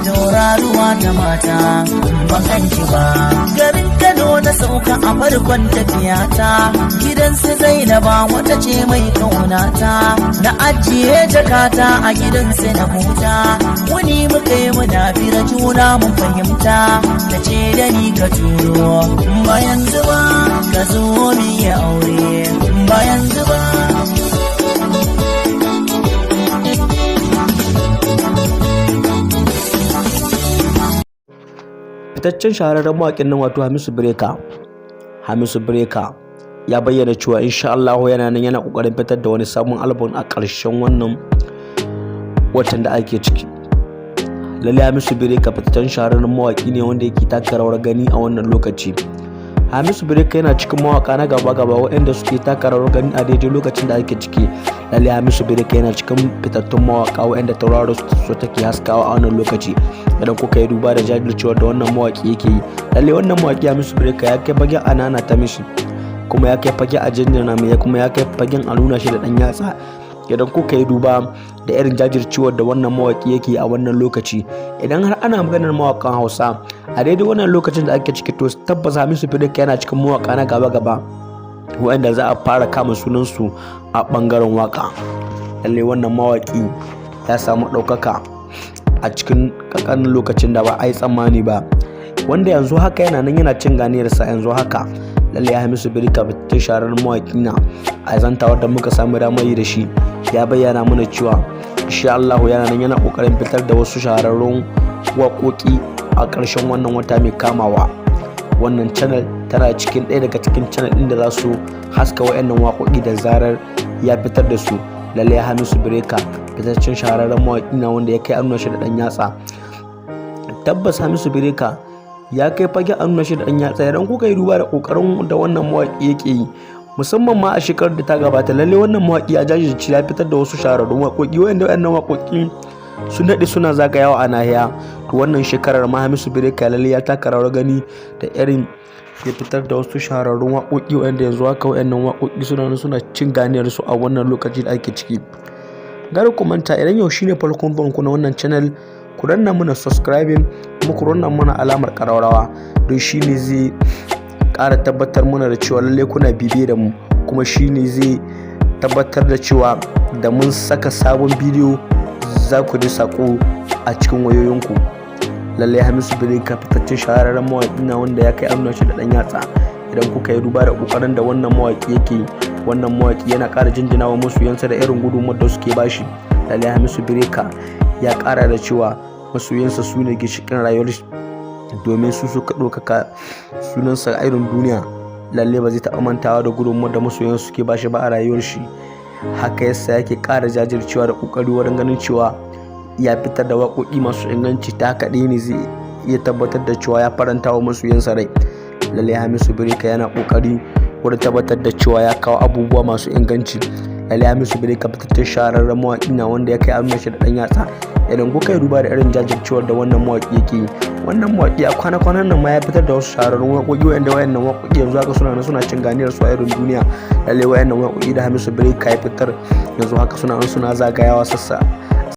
Tauraruwa ta mata bakan ki ba, garin Kano na sauka a farkon tafiyata, gidan su Zainaba wata ce mai kaunata, na ajiye jakata a gidan su na huta, wani muka yi muna fira juna mun fahimta, ta ce da ni ka turo bayan zuba ka zo mi ya aure bayan zuba. Fitaccen shahararren mawaƙin nan wato Hamisu Breaker ya bayyana cewa insha Allah yana nan yana kokarin fitar da wani sabon album a ƙarshen wannan watan da ake ciki. Lalle Hamisu Breaker fitaccen shahararren mawaƙi ne wanda yake taka rawar gani a wannan lokaci. Hamisu Breaker yana cikin mawaƙa na gaba waɗanda suke taka rawar gani a daidai lokacin da ake ciki. Lalle Hamisu Breaker yana cikin fitattun mawaƙa waɗanda tauraro su take haskawa a wannan lokaci. Idan kuka yi duba da jajircewar da wannan mawaƙi yake yi, lalle wannan mawaƙi Hamisu Breaker ya kai fagen anana ta mishi, kuma ya kai fagen a jinjina mai, kuma ya kai fagen a nuna shi da ɗan yatsa. Idan kuka yi duba da irin jajircewar da wannan mawaƙi yake a wannan lokaci, idan har ana maganar mawaƙan Hausa a daidai wannan lokacin da ake ciki, to tabbas Hamisu Breaker yana cikin mawaƙa na gaba waɗanda za a fara kama sunansu a ɓangaren waƙa. Lalle wannan mawaƙi ya samu ɗaukaka a cikin ƙanƙanin lokacin da ba a yi tsammani ba, wanda yanzu haka yana nan yana cin ganiyarsa yanzu haka. Lalle Hamisu Breaker ta shahararren mawaƙi na a zantawar da muka samu damar yi da shi, ya bayyana mana cewa insha Allah yana nan yana ƙoƙarin fitar da wasu shahararrun waƙoƙi a ƙarshen wannan wata mai kamawa. Wannan channel tana cikin ɗaya daga cikin channel ɗin da za su haska waɗannan waƙoƙi da zarar ya fitar da su. Lalle Hamisu Breaker fitaccen shahararren mawaƙi na wanda ya kai nuna shi da ɗan yatsa. Tabbas Hamisu Breaker ya kai fage a nuna shi da ɗan yatsa. Idan kuka yi duba da ƙoƙarin da wannan mawaƙi yake yi, musamman ma a shekarar da ta gabata, lalle wannan mawaƙi ya jajirce ya fitar da wasu shahararrun waƙoƙi waɗanda waɗannan waƙoƙi sun daɗe suna zagayawa a nahiya. To wannan shekarar ma Hamisu Breaker lalle ya taka rawar gani da irin ya fitar da wasu shahararrun waƙoƙi waɗanda yanzu haka waɗannan waƙoƙi suna cin ganiyar su a wannan lokaci da ake ciki. Gar ku manta, idan yau shine farkon zuwan ku na wannan channel, ku danna mana subscribing kuma ku danna mana alamar ƙararrawa, don shine zai ƙara tabbatar mana da cewa lalle kuna bibiye da mu, kuma shine zai tabbatar da cewa da mun saka sabon bidiyo za ku ji sako a cikin wayoyinku. Lalle Hamisu Breaker fitaccen shahararren mawaƙi na wanda ya kai amna shi da ɗan yatsa. Idan kuka yi duba da ƙoƙarin da wannan mawaƙi yake, wannan mawaƙi yana ƙara jinjina wa masoyansa da irin gudunmawar da suke bashi. Lalle Hamisu Breaker ya ƙara da cewa masoyansa su ne ginshiƙin rayuwar shi, domin su suka ɗaukaka sunansa a irin duniya. Lalle ba zai taɓa mantawa da gudunmawar da masoyansa suke bashi ba a rayuwar shi. Haka yasa yake ƙara jajircewa da ƙoƙari wurin ganin cewa ya fitar da waƙoƙi masu inganci. Ta haka ɗaya ne zai iya tabbatar da cewa ya faranta wa masoyansa rai. Lalle Hamisu Breaker yana ƙoƙari wurin tabbatar da cewa ya kawo abubuwa masu inganci. Lalle Hamisu Breaker fitaccen shahararren mawaƙi na wanda ya kai amna shi da ɗan yatsa. Idan kuka yi duba da irin jajircewar da wannan mawaƙi yake yi, wannan mawaƙi a kwana-kwanan nan ma ya fitar da wasu shahararrun waƙoƙi waɗanda wayannan waƙoƙi yanzu haka suna cin ganiyar su a irin duniya. Lalle wayannan waƙoƙi da Hamisu Breaker ya fitar yanzu haka suna zagayawa sassa